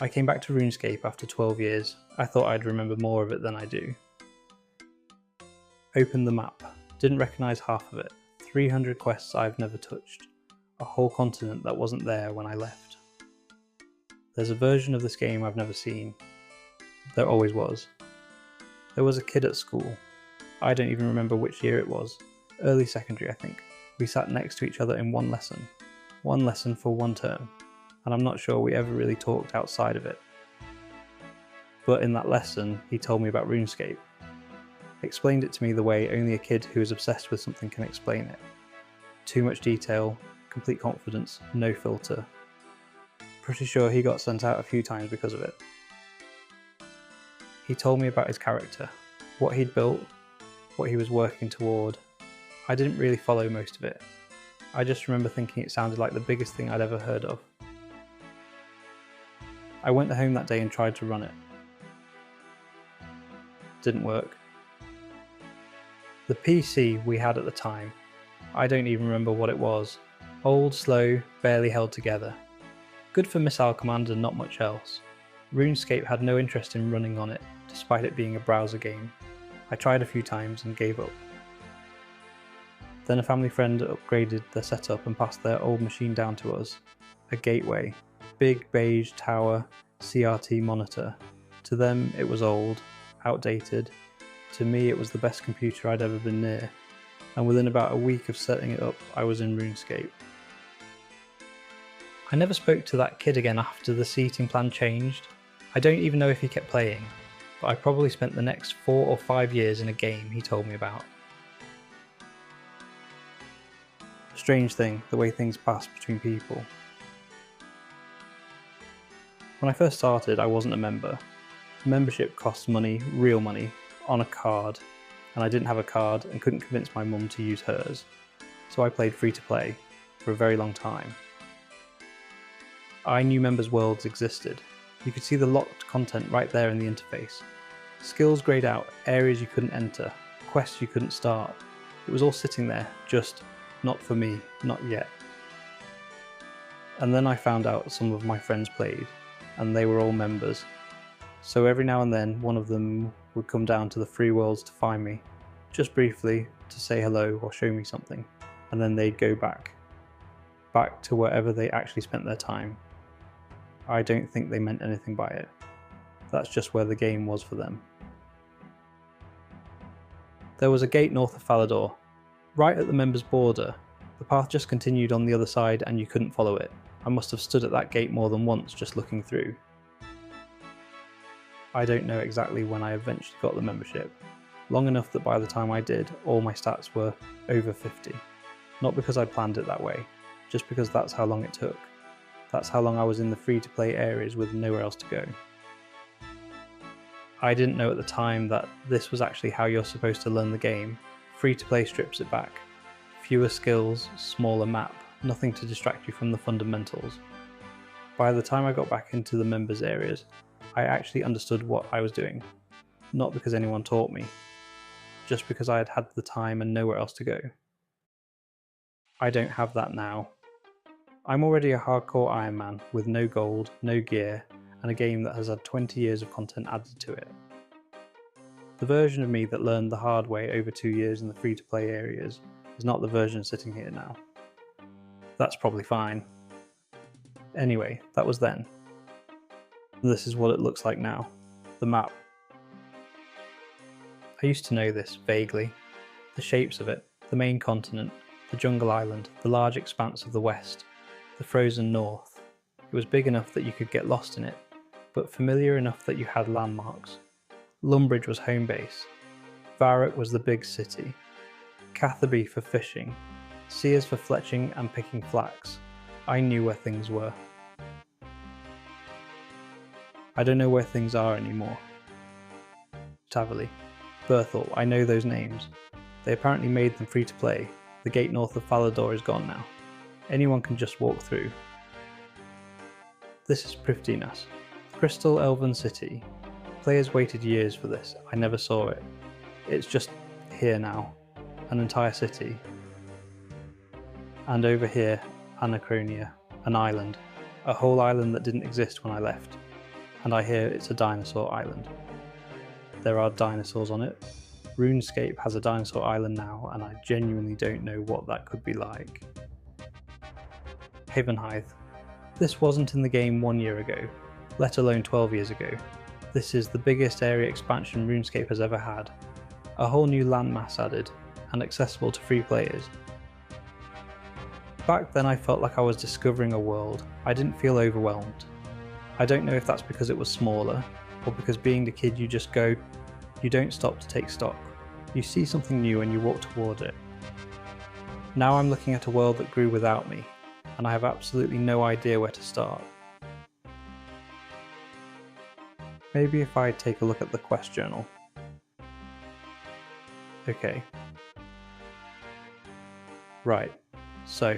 I came back to RuneScape after 12 years. I thought I'd remember more of it than I do. Opened the map. Didn't recognise half of it. 300 quests I've never touched. A whole continent that wasn't there when I left. There's a version of this game I've never seen. There always was. There was a kid at school. I don't even remember which year it was. Early secondary, I think. We sat next to each other in one lesson. One lesson for one term. And I'm not sure we ever really talked outside of it. But in that lesson, he told me about RuneScape. Explained it to me the way only a kid who is obsessed with something can explain it. Too much detail, complete confidence, no filter. Pretty sure he got sent out a few times because of it. He told me about his character, what he'd built, what he was working toward. I didn't really follow most of it. I just remember thinking it sounded like the biggest thing I'd ever heard of. I went home that day and tried to run it. Didn't work. The PC we had at the time, I don't even remember what it was. Old, slow, barely held together. Good for missile command and not much else. RuneScape had no interest in running on it, despite it being a browser game. I tried a few times and gave up. Then a family friend upgraded their setup and passed their old machine down to us. A gateway. Big beige tower, CRT monitor. To them it was old, outdated. To me it was the best computer I'd ever been near, and within about a week of setting it up I was in RuneScape. I never spoke to that kid again after the seating plan changed. I don't even know if he kept playing, but I probably spent the next 4 or 5 years in a game he told me about. Strange thing, the way things pass between people. When I first started, I wasn't a member. Membership costs money, real money, on a card, and I didn't have a card and couldn't convince my mum to use hers, so I played free to play for a very long time. I knew members' worlds existed. You could see the locked content right there in the interface. Skills grayed out, areas you couldn't enter, quests you couldn't start. It was all sitting there, just not for me, not yet. And then I found out some of my friends played, and they were all members. So every now and then one of them would come down to the free worlds to find me, just briefly to say hello or show me something, and then they'd go back to wherever they actually spent their time. I don't think they meant anything by it. That's just where the game was for them. There was a gate north of Falador, right at the members' border. The path just continued on the other side and you couldn't follow it. I must have stood at that gate more than once just looking through. I don't know exactly when I eventually got the membership. Long enough that by the time I did, all my stats were over 50. Not because I planned it that way, just because that's how long it took. That's how long I was in the free-to-play areas with nowhere else to go. I didn't know at the time that this was actually how you're supposed to learn the game. Free-to-play strips it back. Fewer skills, smaller map, nothing to distract you from the fundamentals. By the time I got back into the members areas, I actually understood what I was doing. Not because anyone taught me, just because I had had the time and nowhere else to go. I don't have that now. I'm already a hardcore Ironman with no gold, no gear, and a game that has had 20 years of content added to it. The version of me that learned the hard way over 2 years in the free-to-play areas is not the version sitting here now. That's probably fine. Anyway, that was then. This is what it looks like now. The map. I used to know this, vaguely. The shapes of it, the main continent, the jungle island, the large expanse of the west, the frozen north. It was big enough that you could get lost in it, but familiar enough that you had landmarks. Lumbridge was home base. Varrock was the big city. Catherby for fishing. Sears for fletching and picking flax. I knew where things were. I don't know where things are anymore. Taverley. Berthel, I know those names. They apparently made them free to play. The gate north of Falador is gone now. Anyone can just walk through. This is Prifddinas, Crystal Elven City. Players waited years for this, I never saw it. It's just here now, an entire city. And over here, Anachronia, an island. A whole island that didn't exist when I left. and I hear it's a dinosaur island. There are dinosaurs on it. RuneScape has a dinosaur island now, and I genuinely don't know what that could be like. Havenhithe. This wasn't in the game 1 year ago, let alone 12 years ago. This is the biggest area expansion RuneScape has ever had. A whole new landmass added, and accessible to free players. Back then I felt like I was discovering a world. I didn't feel overwhelmed. I don't know if that's because it was smaller, or because being the kid you just go, you don't stop to take stock. You see something new and you walk toward it. Now I'm looking at a world that grew without me, and I have absolutely no idea where to start. Maybe if I take a look at the quest journal. Okay. Right, so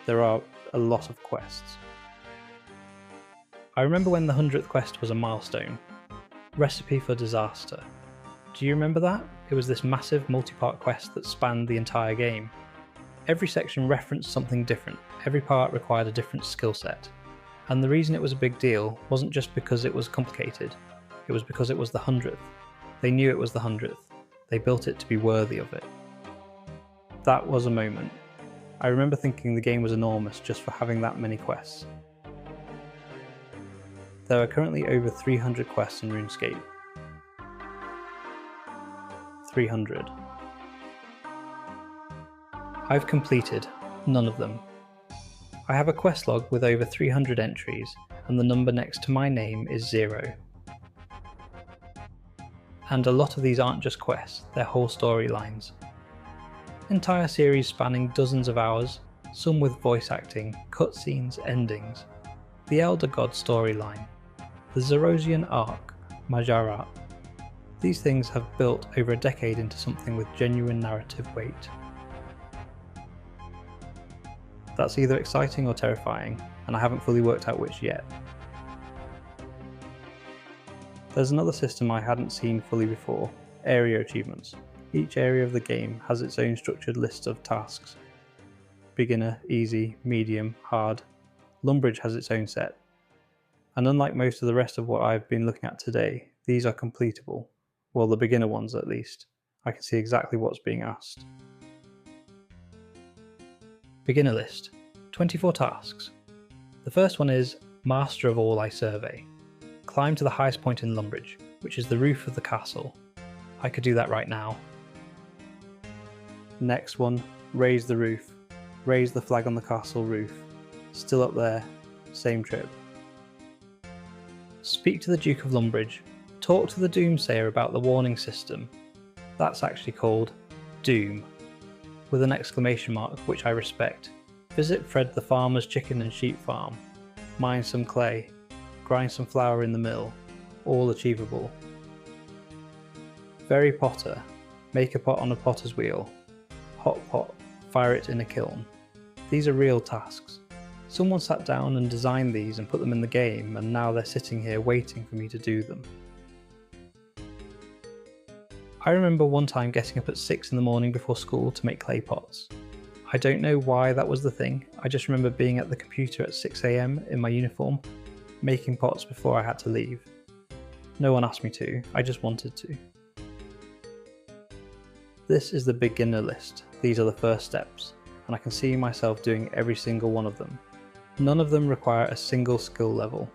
there are a lot of quests. I remember when the 100th quest was a milestone. Recipe for Disaster. Do you remember that? It was this massive multi-part quest that spanned the entire game. Every section referenced something different, every part required a different skill set. And the reason it was a big deal wasn't just because it was complicated, it was because it was the 100th. They knew it was the 100th. They built it to be worthy of it. That was a moment. I remember thinking the game was enormous just for having that many quests. There are currently over 300 quests in RuneScape. 300. I've completed none of them. I have a quest log with over 300 entries, and the number next to my name is 0. And a lot of these aren't just quests, they're whole storylines. Entire series spanning dozens of hours, some with voice acting, cutscenes, endings. The Elder God storyline, the Zerosian Arc, Majorat. These things have built over a decade into something with genuine narrative weight. That's either exciting or terrifying, and I haven't fully worked out which yet. There's another system I hadn't seen fully before, area achievements. Each area of the game has its own structured list of tasks. Beginner, easy, medium, hard. Lumbridge has its own set. And unlike most of the rest of what I've been looking at today, these are completable. Well, the beginner ones at least. I can see exactly what's being asked. Beginner list. 24 tasks. The first one is Master of all I survey. Climb to the highest point in Lumbridge, which is the roof of the castle. I could do that right now. Next one, raise the roof. Raise the flag on the castle roof. Still up there, same trip. Speak to the Duke of Lumbridge. Talk to the Doomsayer about the warning system. That's actually called Doom, with an exclamation mark, which I respect. Visit Fred the farmer's chicken and sheep farm. Mine some clay. Grind some flour in the mill. All achievable. Very Potter. Make a pot on a potter's wheel. Hot pot. Fire it in a kiln. These are real tasks. Someone sat down and designed these and put them in the game, and now they're sitting here waiting for me to do them. I remember one time getting up at 6 in the morning before school to make clay pots. I don't know why that was the thing, I just remember being at the computer at 6 AM in my uniform, making pots before I had to leave. No one asked me to, I just wanted to. This is the beginner list, these are the first steps, and I can see myself doing every single one of them. None of them require a single skill level.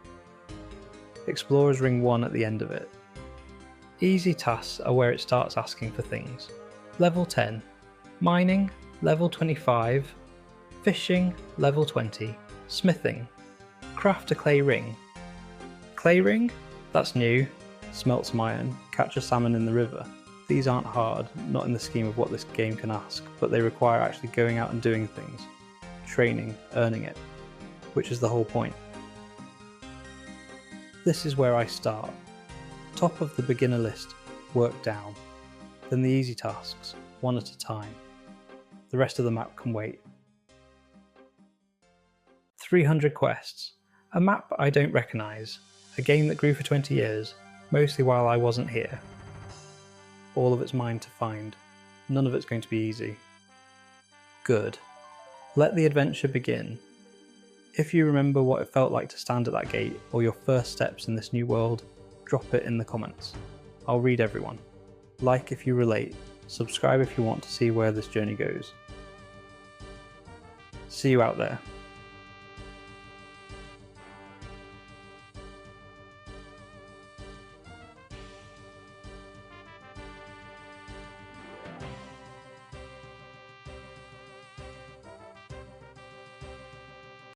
Explorer's Ring 1 at the end of it. Easy tasks are where it starts asking for things. Level 10. Mining, level 25. Fishing, level 20. Smithing. Craft a clay ring. Clay ring? That's new. Smelt some iron. Catch a salmon in the river. These aren't hard, not in the scheme of what this game can ask, but they require actually going out and doing things. Training, earning it. Which is the whole point. This is where I start. Top of the beginner list, work down. Then the easy tasks, one at a time. The rest of the map can wait. 300 quests. A map I don't recognise. A game that grew for 20 years, mostly while I wasn't here. All of it's mine to find. None of it's going to be easy. Good. Let the adventure begin. If you remember what it felt like to stand at that gate, or your first steps in this new world, drop it in the comments. I'll read everyone. Like if you relate, subscribe if you want to see where this journey goes. See you out there.